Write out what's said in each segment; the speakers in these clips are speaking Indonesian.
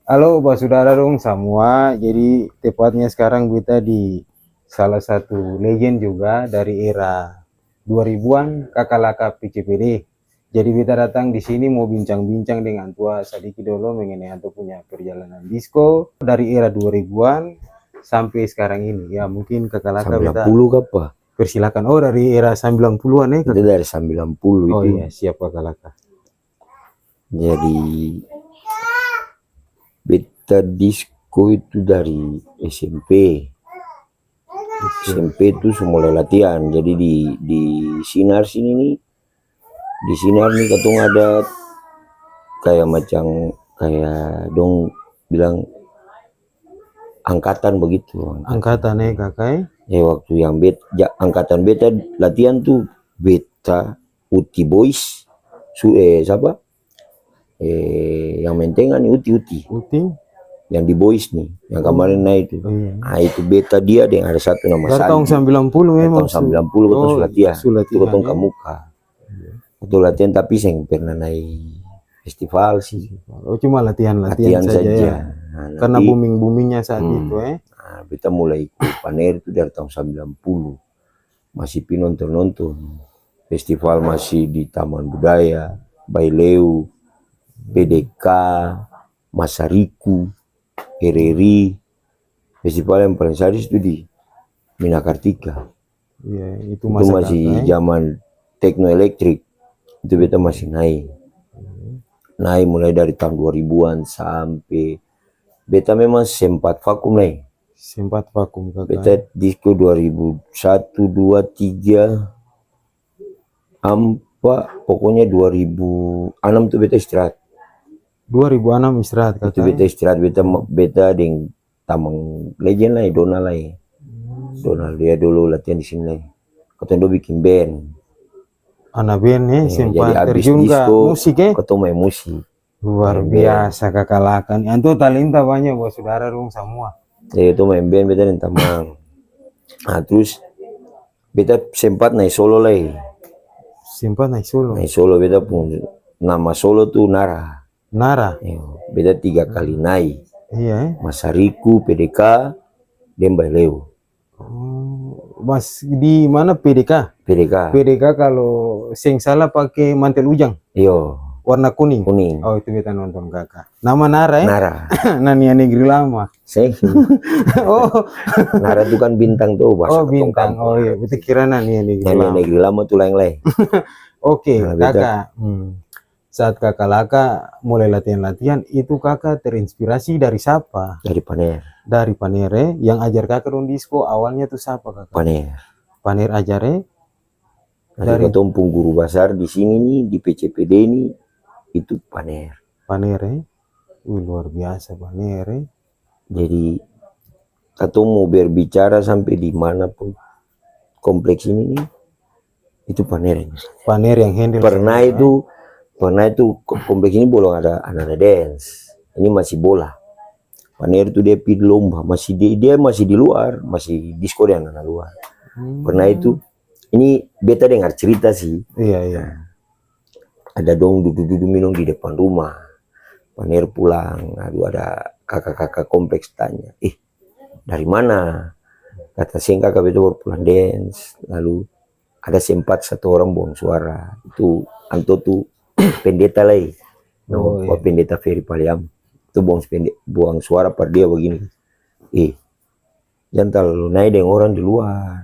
Halo Pak Saudara dong semua. Jadi tepatnya sekarang kita di salah satu legend juga dari era 2000-an Kakak Laka PCPD. Jadi kita datang di sini mau bincang-bincang dengan Tua Sadiki dulu mengenai Anto punya perjalanan disco dari era 2000-an sampai sekarang ini. Ya mungkin Kakak Laka kita 90 ke apa? persilakan. Oh dari era 90-an ya Itu Kakak? dari 90 Oh itu. iya siap Kakak Laka. Jadi beta disco itu dari SMP. SMP itu mulai latihan. Jadi di Sinar sini nih. Di Sinar nih katong ada kayak macam kayak dong bilang angkatan begitu. Angkatan ya Kakak. Ya waktu yang angkatan beta latihan tuh beta Uti Boys. Siapa? Yang mentengan Uti Uti yang di Boys nih, yang kemarin naik itu. iya. Nah itu beta dia yang ada satu nama Dari tahun Sandi. 90 memang. Tahun 90 betul latihan. Itu ketong ya. ke muka. Betul latihan tapi saya pernah naik festival sih. Oh cuma latihan saja ya. Nah, Karena boomingnya saat itu Nah, beta mulai ikut Paner itu dari tahun 90. Masih nonton festival masih di Taman Budaya, Baileu, PDK, Masariku, RRI. Festival yang paling sadis itu di Minakartika. Iya, itu masih zaman tekno elektrik. Itu beta masih naik mulai dari tahun 2000-an sampai beta memang sempat vakum naik. Sempat vakum Kakak. Beta disco 2001, 2, 3, pokoknya 2006 tuh beta istirahat. 2006 istirahat Kakak. Itu beta istirahat, beta dengan Tamang legend lah, Donald lah. Donald dia dulu latihan di sini lah. Katanya dia bikin band. Anak band sempat jadi terjun ke musik ketemu main musik. Luar biasa Kakak Laka. Anto talenta banyak buat saudara dong semua. Ya itu main band beta dan Tamang. Nah terus beta sempat naik solo lah. Sempat naik solo. Naik solo beta pun nama solo tuh Nara. Beta 3 kali naik. Iya. Masariku, PDK, dan Baileu. Mas di mana PDK? PDK kalau sing salah pakai mantel ujang. Iya. Warna kuning. Oh itu kita nonton Kakak. Nama Nara Nara. Nania Negeri Lama. Oh. Nara itu kan bintang tuh bahasa. Oh bintang. Oh iya. Kita kira Nania Negeri Lama. Nania Negeri Lama tuh lain. Oke Kakak. Saat Kakak Laka mulai latihan itu Kakak terinspirasi dari siapa? Dari Paner. Dari Paner yang ajar Kakak dong disco awalnya tuh siapa Kakak? Paner ajar dari ketumpung guru besar di sini nih di PCPD ini itu Paner. Luar biasa Paner. Jadi ketemu mau berbicara sampai dimanapun kompleks ini nih itu Paner yang handle. Pernah itu kompleks ini belum ada anak-anak dance, ini masih bola. Paner itu dia pilih lomba, dia masih di luar, masih disco dengan anak luar. Pernah itu, ini beta dengar cerita sih. Iya. Ada dong duduk-duduk minum di depan rumah. Paner pulang, ada kakak-kakak kompleks tanya, dari mana? Kata kakak beta baru pulang dance, lalu ada sempat satu orang buang suara, itu Anto tuh pendeta lah, pendeta Ferry Paliam itu buang suara per dia begini, jangan terlalu naik dengan orang di luar,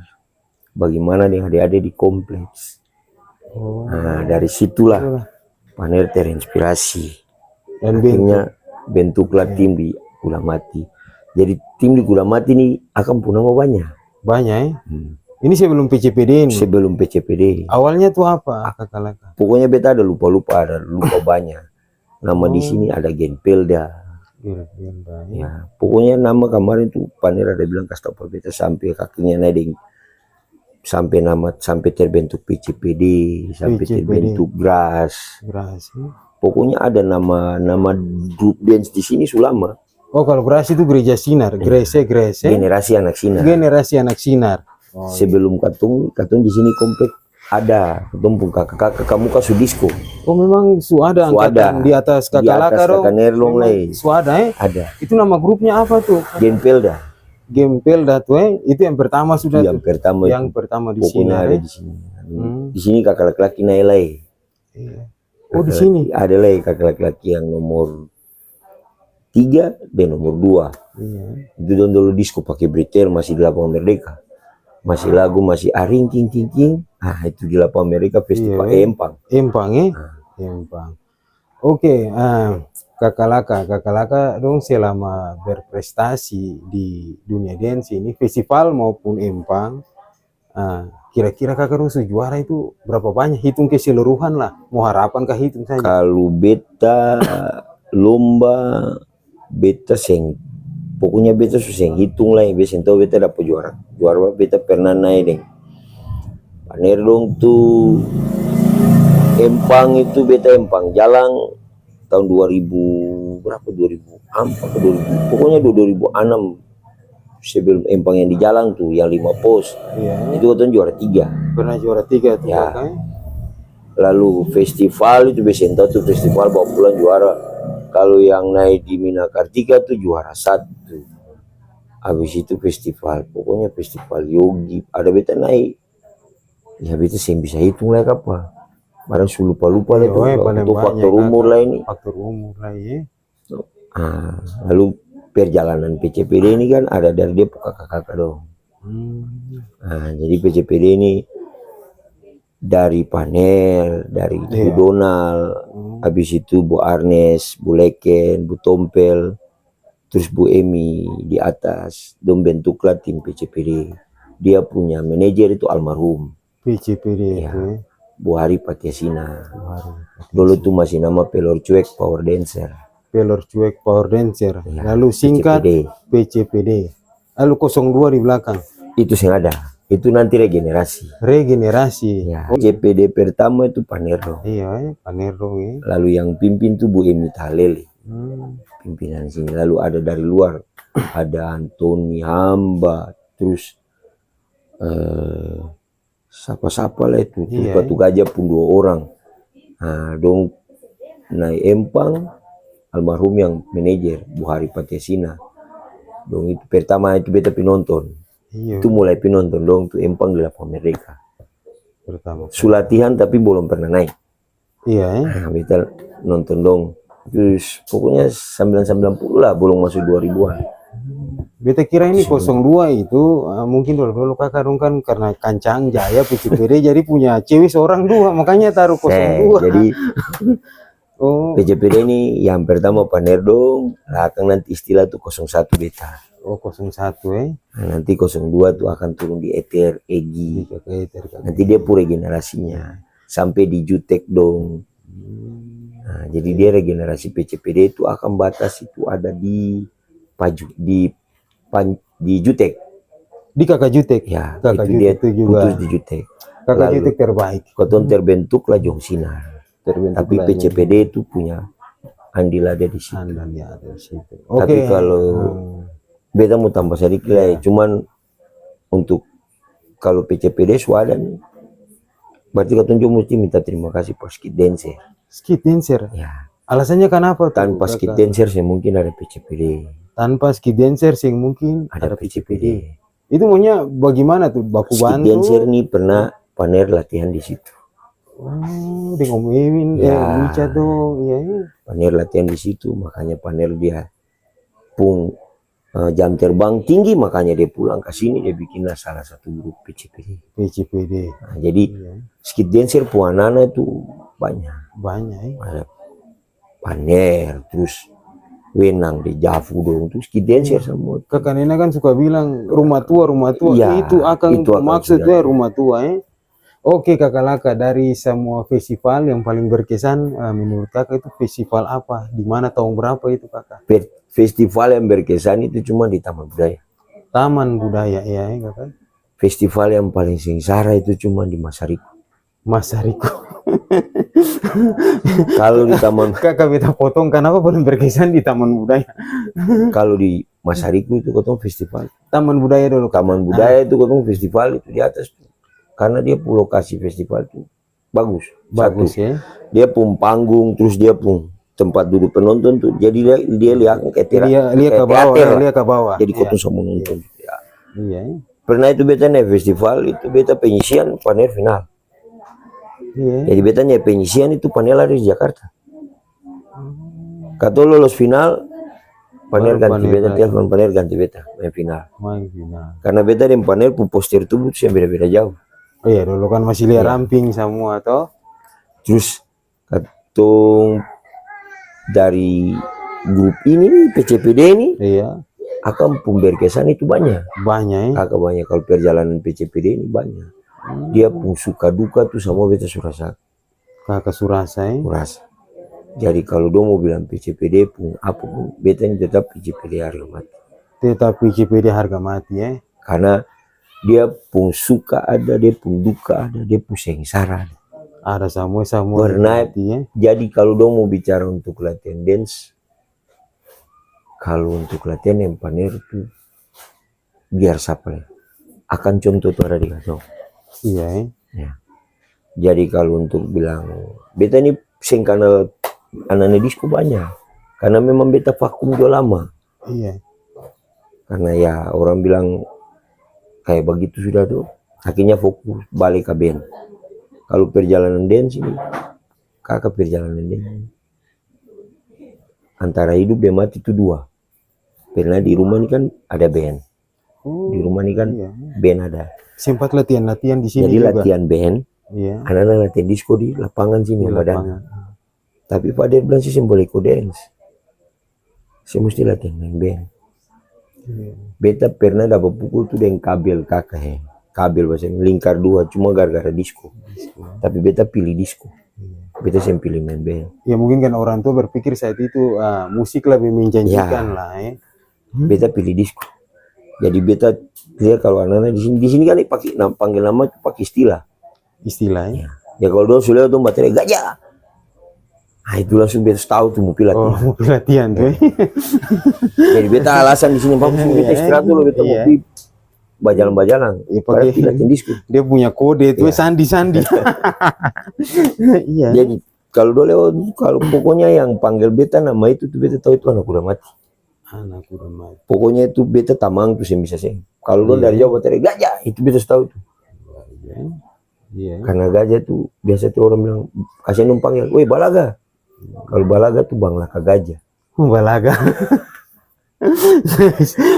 bagaimana dengan adik-adik di kompleks. Nah dari situlah Paner terinspirasi dan akhirnya bentuklah tim di Gula Mati. Jadi tim di Gula Mati ini akan punya nama banyak Ini sebelum PCPD ini? Sebelum PCPD. Awalnya tuh apa Kakak Laka? Pokoknya beta ada lupa banyak. Nama di sini ada Genpelda. Ya, pokoknya nama kemarin tuh Paner ada bilang kasih tahu beta sampai kakinya naik sampai terbentuk PCPD, sampai terbentuk Gras. Pokoknya ada nama grup dance di sini sulama. Oh kalau Gras itu Gereja Sinar, Grese. Generasi Anak Sinar. Generasi Anak Sinar. Sebelum katung di sini komplek ada tumpung kakak-kakak kamu kan Sudisco. Oh memang ada angkatan di atas Kakak Laka dong. Kakak Nerlong lagi. Ada Ada. Itu nama grupnya apa tuh? Genpelda. Gempelda tuh itu yang pertama sudah Yang tuh. pertama. Yang pertama di sini. Pokoknya ada di sini. Di sini kakak laki-laki naik lagi. Iya. Oh di sini. Ada lagi kakak laki-laki yang nomor 3 dan nomor 2. Iya. Itu dulu disco pakai bretel masih di lapangan Merdeka. Masih lagu masih aring king king king. Itu di lapangan Merdeka festival Empang. Empang Empang. Oke, Kakak Laka dong selama berprestasi di dunia dance ini festival maupun Empang, kira-kira kakak dong juara itu berapa banyak? Hitung keseluruhan lah, mau harapan kah hitung saja? Kalau beta lomba beta pokoknya beta susah hitung lah, biasanya tahu beta dapat juara beta pernah naik deh paner dong tuh Empang itu beta Empang jalan tahun 2000 berapa 2004 pokoknya 2006 sebelum Empang yang di jalan tuh yang 5 pos itu katanya juara 3 pernah juara 3 tuh ya. Lalu festival itu biasanya tuh festival bawa pulang juara. Kalau yang naik di Minakartika tuh juara 1. Habis itu festival, pokoknya festival Yogi. Ada beta naik. Ya beta sih bisa hitung lah apa. Barang lupa-lupa lah itu faktor umur lah ini. Faktor umur lah ya. Lalu perjalanan PCPD ini kan ada dari dia kakak-kakak dong. Jadi PCPD ini dari Panel, dari Bu Donald, habis itu Bu Arnes, Bu Leken, Bu Tompel, terus Bu Emi di atas, dong bentuklah tim PCPD. Dia punya manajer itu almarhum PCPD ya, Bu Hari Patiasina. Dulu tuh masih nama Pelor Cuek Power Dancer. Pelor Cuek Power Dancer. Ya, lalu singkat PCPD. Lalu 02 di belakang. Itu yang ada. Itu nanti regenerasi. Ya. CPD pertama itu Panero. Iya, Panero ya. Lalu yang pimpin tuh Bu Emi Talele. Pimpinan sini. Lalu ada dari luar, ada Antoni Hamba, terus siapa lah itu. Terus Batu Gajah pun 2 orang. Dong naik Empang, almarhum yang manajer Bu Hari Patiasina. Dong itu pertama itu beta penonton. Itu mulai penonton dong tuh Empang di lapangan Merdeka pertama. Sulatihan tapi belum pernah naik. Beta nonton dong. Terus pokoknya 990 lah belum masuk 2000-an. Beta kira ini 02 itu mungkin dulu kakak dong kan karena Kancang Jaya PCPD jadi punya cewek seorang 2 makanya taruh 02. Jadi PCPD ini yang pertama Paner dong, akan nanti istilah tuh 01 beta. 01 nanti 02 tuh akan turun di Ether Egi. Nanti dia pura regenerasinya sampai di Jutek dong. Jadi dia regenerasi PCPD itu akan batas itu ada di Jutek. Di kakak Jutek ya. Kakak Jutek itu juga putus di Jutek. Kakak Jutek terbaik. Koton terbentuklah Jong Sinar. Tapi PCPD itu punya andil ada di situ. Tapi kalau beta mau tambah sedikit lah, cuman untuk kalau PCPD suada nih, berarti katunjuk mesti minta terima kasih pas skit dancer. Skit dancer? Ya. Alasannya kenapa? Tanpa skit dancer sih mungkin ada PCPD. Tanpa skit dancer sih mungkin ada PCPD. Itu maunya bagaimana tuh? Baku bantu? Skit dancer nih pernah Paner latihan di situ. Di ngomongin Wica tuh, Paner latihan di situ, makanya Paner dia jam terbang tinggi, makanya dia pulang ke sini, dia bikinlah salah satu grup PCPD. Jadi skit dancer puanana itu banyak. Ada Paner, terus Wenang di Javu dong, terus skit dancer semua. Kakak Nena kan suka bilang rumah tua itu akan maksudnya rumah tua. Oke Kakak Laka, dari semua festival yang paling berkesan menurut kakak itu festival apa? Di mana tahun berapa itu kakak? Festival yang berkesan itu cuma di Taman Budaya. Taman Budaya ya kakak. Festival yang paling sengsara itu cuma di Masariku. Kalau di Taman kakak beta potong, kenapa paling berkesan di Taman Budaya? Kalau di Masariku itu ketemu festival. Taman Budaya dulu. Taman Budaya itu ketemu festival itu di atas. karena dia pun lokasi festival itu bagus. Bagus Satu, ya. dia pun panggung, terus dia pun tempat duduk penonton tuh, jadi dia lihat kayak Lihat ke bawah, teater lah. lihat ke bawah. Jadi Iya. kotong sama nonton. Ya. Iya. Pernah itu beta naik festival itu beta penyisian panel final. Iya. Jadi beta naik penyisian itu panel ada di Jakarta. Kato lolos final, panel Baru ganti panel beta, lagi. telepon panel ganti beta main final. Main final. Karena beta dan panel pun poster tubuh tuh yang beda-beda jauh. Oh iya, dulu kan masih lihat Iya. ramping semua toh. Terus katong dari grup ini nih, PCPD ini Iya. akan pun berkesan itu banyak. Banyak ya. Agak banyak kalau perjalanan PCPD ini banyak. Dia pun suka duka tuh sama beta surasa. Kakak Surasa ya. Surasa. Jadi kalau dia mau bilang PCPD pun apa pun beta ini tetap PCPD harga mati. Tetapi CPD harga mati ya. Karena dia pun suka ada, dia pun duka ada, dia pun sengsara ada. Ada semua Pernah, mati ya. jadi kalau dong mau bicara untuk latihan dance, kalau untuk latihan yang panel itu biar siapa ya, akan contoh tuh ada di katong. Iya ya. Ya. Jadi kalau untuk bilang beta ini sing karena anak-anak disco banyak, karena memang beta vakum jauh lama. Iya. Karena ya orang bilang kayak begitu sudah tuh, akhirnya fokus balik ke band. Kalau perjalanan dance ini, kakak perjalanan dance antara hidup dan mati itu dua. Karena di rumah ini kan ada band, di rumah ini kan Iya. band ada. Sempat latihan di sini Jadi juga. latihan band, Iya. anak-anak latihan disco di lapangan sini Di badan. lapangan. Tapi Pak Der bilang sih saya boleh ikut dance, saya mesti latihan main band. Iya. Beta pernah dapat pukul tuh dengan kabel kakak ya. Kabel bahasa lingkar dua cuma gara-gara disco. Tapi beta pilih disco. Beta yang pilih main band. Ya mungkin kan orang tua berpikir saat itu musik lebih menjanjikan Ya. lah ya. Beta pilih disco. Jadi beta lihat kalau anak-anak di sini kan pakai panggil nama itu pakai istilah. Istilahnya. Ya kalau dulu sudah tuh baterai gajah. Ah itu langsung beta tahu tuh mau pilih. Oh, mau latihan tuh. Jadi beta alasan di sini bagus beta istirahat dulu beta mau pilih bajalan-bajalan. Ya, Padahal pakai latihan disco. dia punya kode itu sandi-sandi. Iya. Jadi kalau dulu kalau pokoknya yang panggil beta nama itu tuh beta tahu itu anak udah mati. Anak udah mati. Pokoknya itu beta tamang tuh saya bisa sih. Kalau dulu dari jauh baterai gajah itu beta tahu tuh. Iya. Karena gajah tuh biasa tuh orang bilang kasih numpang ya, woi balaga. Kalau balaga tuh bang laka gajah. Balaga.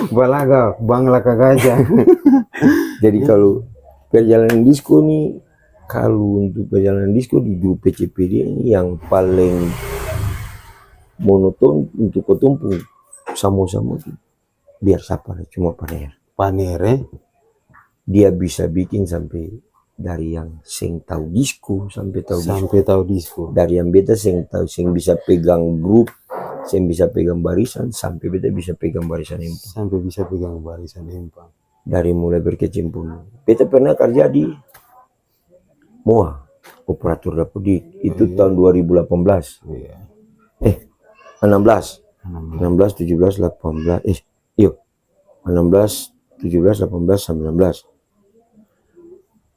Balaga, bang laka gajah. Jadi kalau perjalanan disco nih, kalau untuk perjalanan disco di grup PCPD ini yang paling monoton untuk ketumpuk sama-sama tuh biar siapa cuma paner. Paner ya. Dia bisa bikin sampai dari yang sing tahu disco sampai tahu disco. Sampai tahu disco. Dari yang beta sing tahu sing bisa pegang grup, sing bisa pegang barisan sampai beta bisa pegang barisan empang. Sampai bisa pegang barisan empang. Dari mulai berkecimpung. Beta pernah kerja di MOA, operator dapodik. Itu tahun 2018. Iya. 16, 17, 18, iyo 16, 17, 18, 19.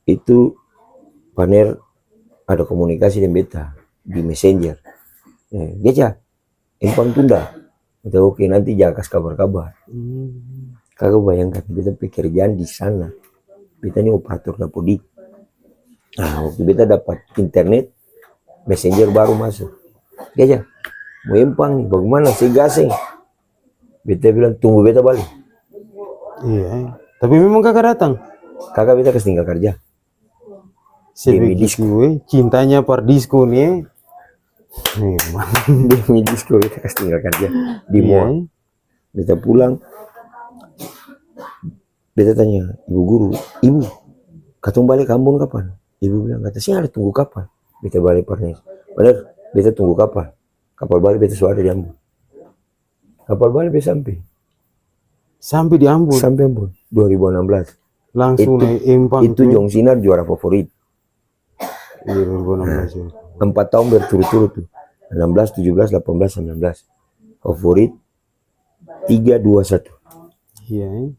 Itu paner ada komunikasi dengan beta di messenger. Geca, empang tunda. Kita oke nanti jangan kasih kabar-kabar. Kagak bayangkan beta pekerjaan di sana. Beta ini operator dapodik. Nah waktu beta dapat internet, messenger baru masuk. Geca, mau empang nih, bagaimana? Saya gasing. Beta bilang tunggu beta balik. Iya. Tapi memang kakak datang. Kakak beta kasih tinggal kerja. Demi Sebegitu cintanya per disco nih. Memang. Demi disco beta kasih tinggal kerja di mall. Beta pulang. Beta tanya ibu guru, ibu, katong balik kampung kapan? Ibu bilang kata sih ada tunggu kapan? Beta balik Parnes. Bener, beta tunggu kapan? Kapal balik beta sudah ada di Ambon. Kapal balik beta Sampai di Ambon. sampai Ambon 2016. Langsung naik empang. Itu Jong Sinar juara favorit. Iya 2016. 4 tahun berturut-turut tuh. 16, 17, 18, 19. Favorit 3, 2, 1. Iya.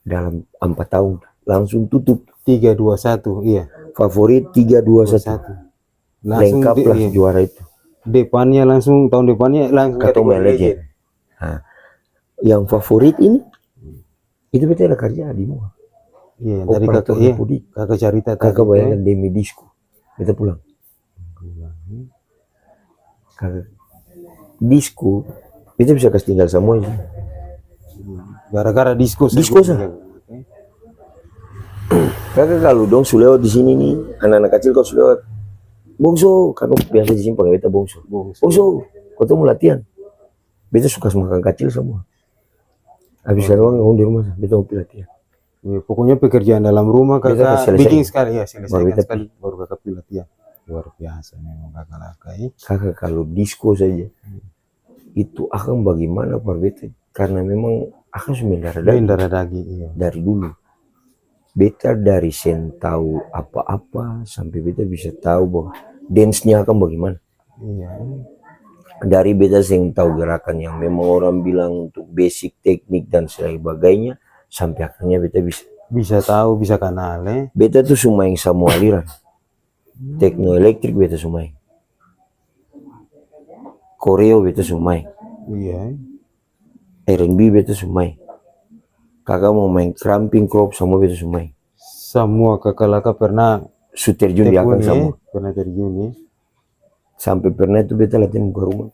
Dalam 4 tahun. langsung tutup 3-2-1, iya. favorit 3-2-1 Langsung lengkap lah iya. juara itu. Depannya langsung tahun depannya langsung Katong kategori Legend. Nah, yang favorit ini itu betul ada kerja di Muha. Iya, tadi kakak iya, kakak cerita tadi. Kakak bayangkan demi disco, kita pulang. Kakak disco, kita bisa kasih tinggal semua sih. Gara-gara disco. Disco sah. Kakak kalau dong sulewat di sini nih, anak-anak kecil kau sulewat. Bongso, kakak biasa di sini pakai beta bongso. Bongso, kau tuh mau latihan. Beta suka makan kecil semua. Habis sekarang ngomong di rumah, beta mau latihan. Ya, pokoknya pekerjaan dalam rumah kakak bikin sekali ya, selesaikan sekali baru kakak latihan. Luar biasa memang kakak ya. Kakak kalau disco saja itu akan bagaimana Pak beta, karena memang akan sudah mendarah daging iya. Dari dulu beta dari sen tahu apa-apa sampai beta bisa tahu bahwa dance-nya akan bagaimana. Iya. Dari beta sen tahu gerakan yang memang orang bilang untuk basic teknik dan sebagainya sampai akhirnya beta bisa tahu, bisa kenal. Beta tuh semua yang semua aliran. Tekno elektrik beta semua. Koreo beta semua. Iya. R&B beta semua. Kakak mau main cramping crop sama beta semua. Semua kakak pernah terjun di akan semua. Pernah terjun ya. Sampai pernah itu beta latihan buka rumah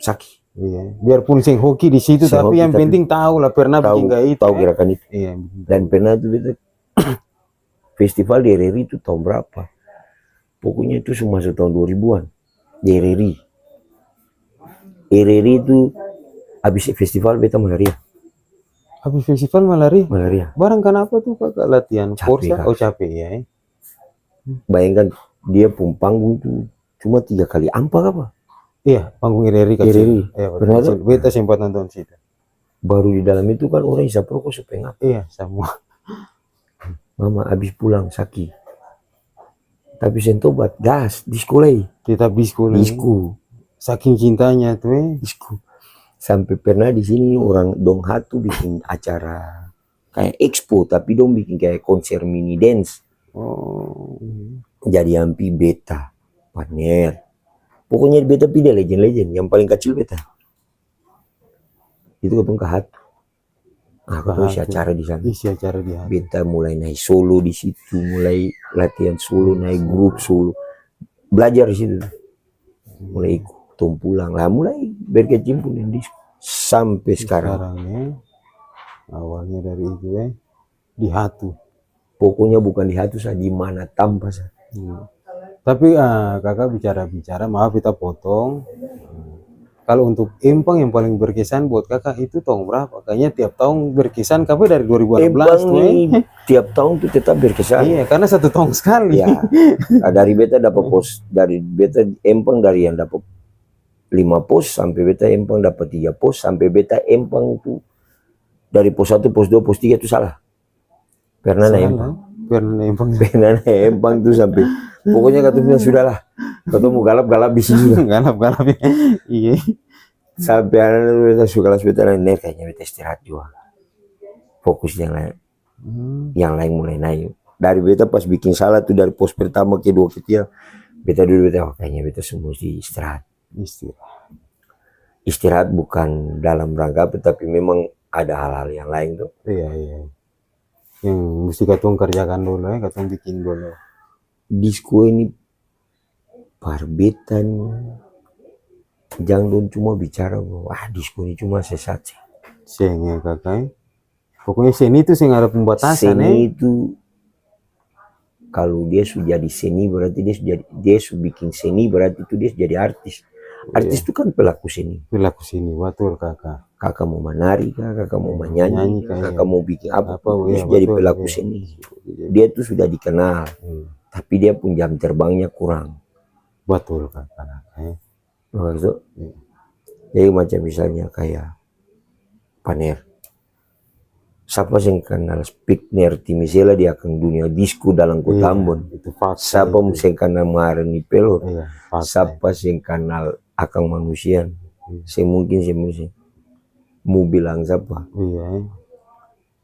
sakit. Iya. Biarpun sing hoki di situ tapi yang penting tahu lah pernah bikin kayak itu. Tahu gerakan itu. Iya. Dan pernah itu beta festival di RRI itu tahun berapa? Pokoknya itu semua tahun 2000-an di RRI. RRI itu habis festival beta malaria. Habis festival malaria? Malaria. Barang kenapa tuh kakak latihan? Capek, oh capek ya. Bayangkan dia pun panggung tuh cuma 3 kali ampak apa? Iya, panggung RRI kecil. RRI. Iya, beta sempat nonton situ. Baru di dalam itu kan orang isap rokok supaya iya, semua. Mama habis pulang sakit. Tapi sentobat gas di sekolah. Tetap di sekolah. Disco. Saking cintanya tuh disco. Sampai pernah di sini orang dong hatu bikin acara kayak expo tapi dong bikin kayak konser mini dance. Oh. Jadi ampi beta, Paner. Pokoknya beta pilih legend-legend yang paling kecil beta. Itu ketemu ke hatu. Aku tuh isi acara di sana. Isi acara di hatu. Beta mulai naik solo di situ, mulai latihan solo, naik grup solo, belajar di situ. Mulai ikut. Pulang lah mulai berkecimpung di disco sampai sekarang ya. Awalnya dari itu di hatu. Pokoknya bukan di hatu sah, di mana tanpa sah. Tapi kakak bicara maaf kita potong. Kalau untuk empang yang paling berkesan buat kakak itu tahun berapa? Kayaknya tiap tahun berkesan, kakak dari 2016 tuh tiap tahun tuh tetap berkesan. Iya, karena 1 tahun sekali. Ya, dari beta dapat pos, dari beta empang dari yang dapat 5 pos sampai beta empang dapat 3 pos sampai beta empang itu dari pos 1, pos 2, pos 3 itu salah. Pernah naik empang tuh sampai pokoknya katanya sudahlah. Ketemu galap-galap di sini. Galap-galap ya. Iya. Sampai anak beta suka kelas beta naik kayaknya beta istirahat juga. Fokus yang lain. Yang lain mulai naik. Dari beta pas bikin salah tuh dari pos pertama ke 2 kecil. Beta dulu beta kayaknya beta semua istirahat. Istirahat bukan dalam rangka tapi memang ada hal-hal yang lain tuh. Iya. Yang mesti katong kerjakan dulu katong bikin dulu. Disco ini parbetan jangan cuma bicara bahwa disco ini cuma sesat sih. Seng kakak. Pokoknya seni itu seng ada pembatasan. Seni itu kalau dia sudah jadi seni berarti dia sudah bikin seni berarti itu dia jadi artis. Artis itu kan pelaku seni. Pelaku seni, betul kakak. Kakak mau menari, kakak mau menyanyi, kakak mau bikin apa dia jadi pelaku seni. Dia itu sudah dikenal, tapi dia pun jam terbangnya kurang. Betul kakak. Maksud? Jadi macam misalnya kayak Paner. Siapa yang kenal Spikner Timisela di akan dunia disco dalam kota Ambon. Siapa yang kenal Marni Pelor. Siapa yang kenal Akang Manusia. Saya mungkin mau bilang siapa.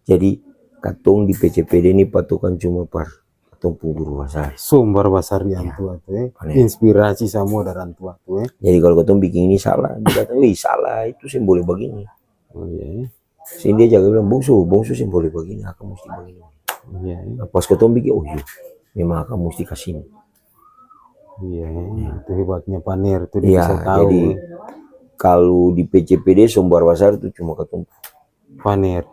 Jadi katong di PCPD ini patokan cuma par katong pung guru besar. Sumber besar di Antua tuh inspirasi semua dari Antua tuh Jadi kalau katong bikin ini salah, dia kata, wih salah, itu sih boleh begini. Oh iya. Sehingga dia jaga bilang, bungsu sih boleh begini, aku mesti begini. Iya. Nah, pas katong bikin, oh iya, memang aku mesti kasih ini. Iya, itu hebatnya Panir tuh dia Iya, bisa tahu. jadi kalau di PCPD sumber besar itu cuma katong Panir.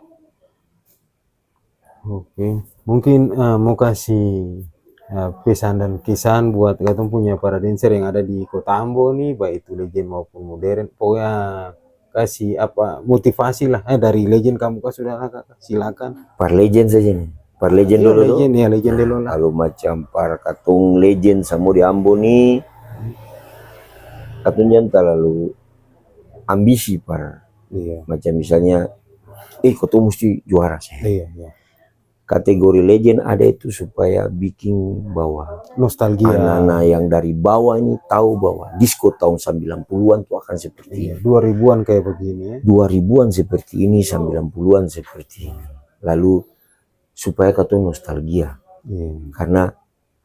Oke, mungkin mau kasih pesan dan kesan buat katong punya para dancer yang ada di Kota Ambo nih, baik itu legend maupun modern. Pokoknya kasih apa motivasi lah dari legend kamu sudah silakan. par legend saja nih. Par legend Iya, dulu legend ya, legend dulu lah. Kalau macam par katong legend sama di Ambo nih, katong jangan terlalu ambisi par. Iya. Macam misalnya, katong mesti juara sih. Iya, iya. Kategori legend ada itu supaya bikin bahwa Nostalgia. anak-anak yang dari bawah ini tahu bahwa disco tahun 90-an tuh akan seperti Iya, 2000-an kayak begini ya. 2000-an seperti ini, 90-an seperti ini. Lalu supaya katong nostalgia. Iya. Karena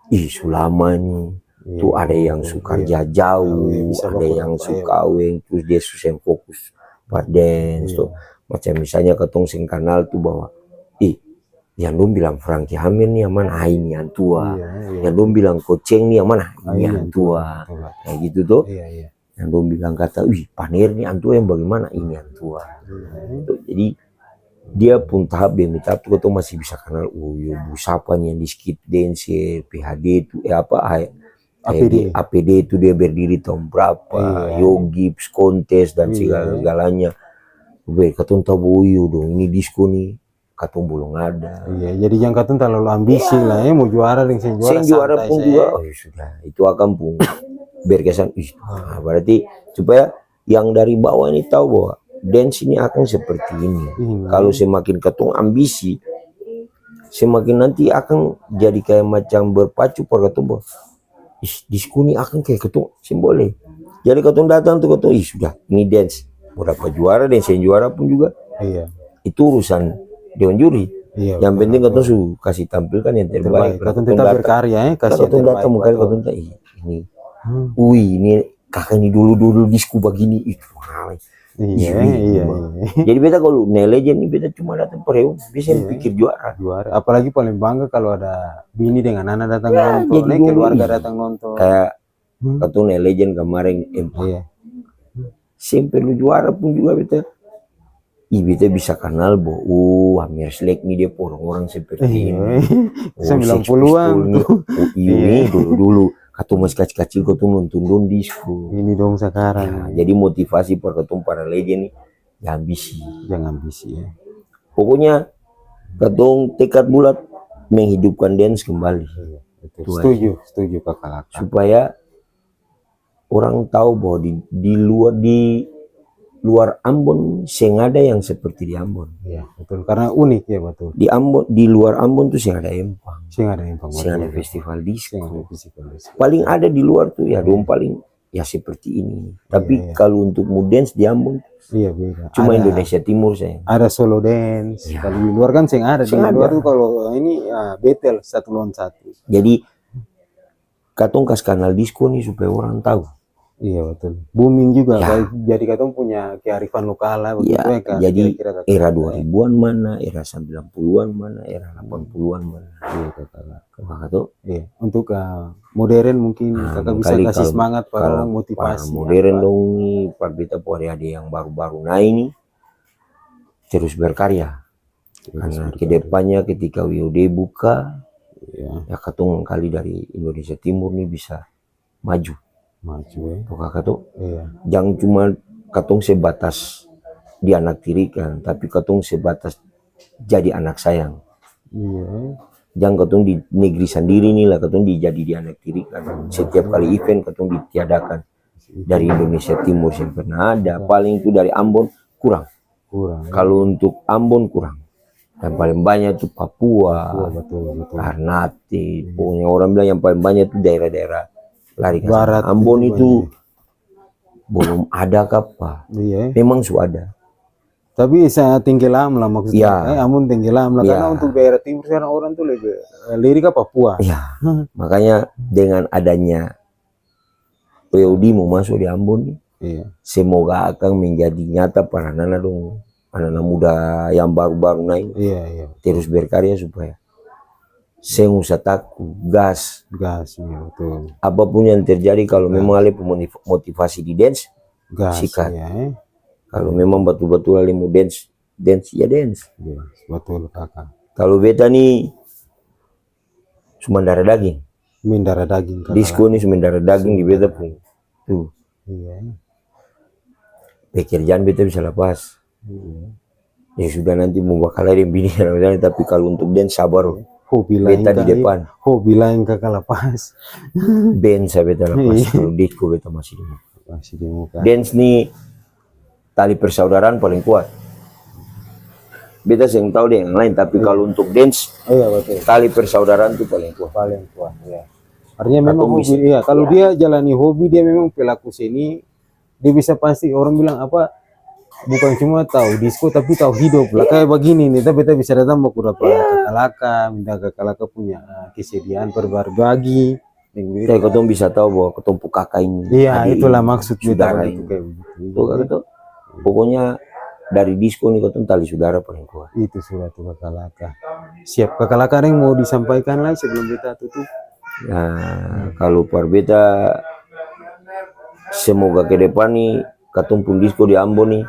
sulama nih tuh ada yang suka jauh, ada yang suka aweng, terus dia susah fokus pada dance tuh. Macam misalnya katong sing kenal tuh bahwa yang dong bilang Frankie Hamir nih yang mana ini Antua, yang dong bilang Koceng nih yang mana ini Antua, kayak gitu tuh. Yang dong bilang kata, Panir nih Antua yang bagaimana ini Antua. Jadi dia pun tahap demi tahap tuh katong masih bisa kenal. Siapa nih yang di skit dancer, PHD itu APD itu dia berdiri tahun berapa, Yogi, kontes dan segala-galanya. Katong tahu dong ini disco nih. Katong belum ada. Iya, jadi jangan katong terlalu ambisi lah ya, mau juara dengan juara pun juga. Sudah, itu akan pun berkesan. Berarti supaya yang dari bawah ini tahu bahwa dance ini akan seperti ini. Kalau semakin katong ambisi, semakin nanti akan jadi kayak macam berpacu per katong bahwa disco ini akan kayak katong simbolnya. Jadi katong datang tuh katong, sudah ini dance. Berapa juara dan saya juara pun juga. Itu urusan Dewan juri. Yang penting katong su kasih tampilkan yang terbaik. Katong tetap berkarya kasih katong datang mungkin katong ini. Ini kakak ini dulu disku begini itu. Iya. Jadi beta kalau legend ini beta cuma datang per bisa pikir juara. Apalagi paling bangga kalau ada bini dengan anak datang nonton, keluarga datang nonton. Kayak katong legend kemarin sampai lu juara pun juga beta. Beta bisa kenal bahwa Hamir Slek nih dia orang-orang seperti ini. 90-an tuh. Ini dulu katong masih kecil-kecil katong nonton disco. Ini dong sekarang. Jadi motivasi per katong para legend nih, jangan ambisi. Ya. Pokoknya katong tekad bulat menghidupkan dance kembali. Setuju kakak. Supaya orang tahu bahwa di luar Ambon sing ada yang seperti di Ambon. Iya, betul. Karena unik ya, betul. Di Ambon, di luar Ambon tuh sing ada empang. Sing ada festival disco. Paling ada di luar tuh ya dong paling ya seperti ini. Tapi kalau untuk mood dance di Ambon beda. Cuma Indonesia Timur saya. Ada solo dance. Kalau di luar kan sing ada. Di luar tuh kalau ini battle 1 lawan 1. Jadi katong kas kanal disco nih supaya orang tahu. Iya betul. Booming juga. Jadi katong punya kearifan lokal lah. Jadi era 2000-an mana, era 90-an mana, era 80-an mana. Kakak tuh. Untuk modern mungkin kakak bisa kasih semangat para orang motivasi. Modern dong nih, para beta ada yang baru-baru naik nih. Terus berkarya. Karena kedepannya ketika WOD buka, ya katong kali dari Indonesia Timur nih bisa maju kakak tuh jangan cuma katong sebatas di anak tirikan, tapi katong sebatas jadi anak sayang. Jangan katong di negeri sendiri nih lah katong jadi di anak tirikan. Setiap kali event katong ditiadakan dari Indonesia Timur yang pernah ada, paling itu dari Ambon kurang. Kalau untuk Ambon kurang. Yang paling banyak itu Papua, Ternate, pokoknya orang bilang yang paling banyak itu daerah-daerah lari ke barat. Ambon itu belum ada kapal. Memang sudah ada. Tapi saya tenggelam lah maksudnya. Ya. Ambon tenggelam lah. Karena Ya. untuk daerah timur sekarang orang tuh lebih lirik ke Papua. Ya, makanya dengan adanya POD mau masuk di Ambon nih, Iya. semoga akan menjadi nyata para anak-anak muda yang baru-baru naik Iya, iya. terus berkarya supaya saya usah takut gas Gas, iya betul. apapun yang terjadi. Kalau memang ada motivasi di dance, Gas, sikat. iya. Kalau memang betul-betul ada mau dance ya dance. Iya, betul kakak. Kalau beta nih cuma darah daging, Mendarah daging kakak. disco ini cuma darah daging di beta pun tuh Iya. pekerjaan beta bisa lepas. Iya. Ya sudah, nanti mau bakal ada yang bini tapi kalau untuk dance sabar. Hobi lain Beta di kali, depan. hobi lain kakak lepas. Dance saya beta lepas. Iya. Kalau disco beta masih di muka. Masih di muka. Dance nih tali persaudaraan paling kuat. Beta sering tahu deh yang lain, tapi kalau untuk dance Oh iya betul. tali persaudaraan itu paling kuat. Paling kuat ya. Artinya memang Atau hobi, iya. Kalau dia jalani hobi, dia memang pelaku seni, dia bisa pasti orang bilang apa? Bukan cuma tahu disco tapi tahu hidup lah. Kayak begini nih, tapi kita bisa datang mau dapat kakalaka, minta kakalaka punya kesediaan berbagi. Kayak ketemu bisa tahu bahwa ketemu kakak ini. Iya, adik itulah ini, maksud saudara itu ini. kayak begitu. Tuh kakak tuh. Pokoknya dari disco nih ketemu tali saudara paling kuat. Itu sudah tuh kakalaka. Siap kakalaka yang mau disampaikan lagi sebelum kita tutup. Nah, kalau par beta semoga ke depan nih ketemu pun disco di Ambon nih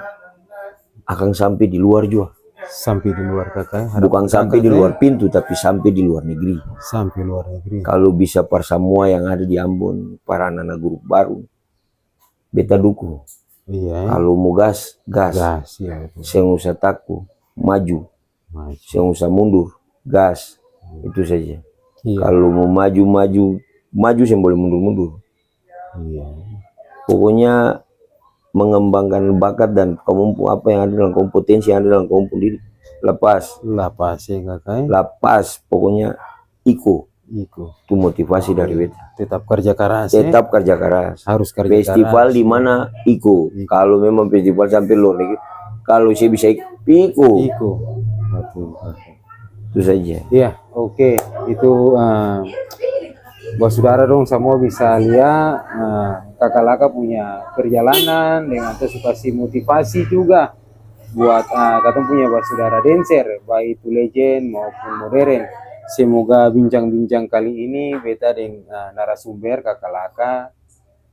akan sampai di luar juga. Sampai di luar kakak. Bukan sampai di luar pintu, tapi sampai di luar negeri. Sampai luar negeri. Kalau bisa par semua yang ada di Ambon, para anak-anak grup baru, beta dukung. Iya. Kalau mau gas, gas. Gas, ya betul. Saya nggak usah takut, maju. Maju. Saya nggak usah mundur, gas. Itu saja. Iya. Kalau mau maju, saya boleh mundur-mundur. Iya. Pokoknya mengembangkan bakat dan kemampuan apa yang ada dalam kompetensi yang ada dalam kamu sendiri. Lepas ya kakak. lepas pokoknya Iko. itu motivasi dari beta. Tetap kerja keras. Tetap kerja keras. Harus kerja Festival keras. di mana Iko. Kalau memang festival sampai luar negeri, kalau saya bisa Iko. Betul. Itu saja. Iya, oke. Itu buat saudara dong semua bisa lihat Kakalaka punya perjalanan dengan antisipasi motivasi juga buat katong punya buat saudara dancer, baik itu legend maupun modern. Semoga bincang-bincang kali ini beta dengan narasumber Kakalaka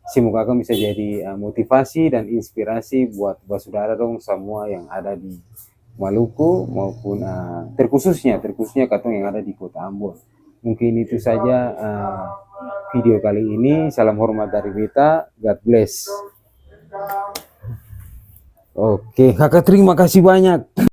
semoga akan bisa jadi motivasi dan inspirasi buat saudara dong semua yang ada di Maluku maupun terkhususnya katong yang ada di Kota Ambon. Mungkin itu saja video kali ini. Salam hormat dari beta. God bless. Oke, kakak terima kasih banyak.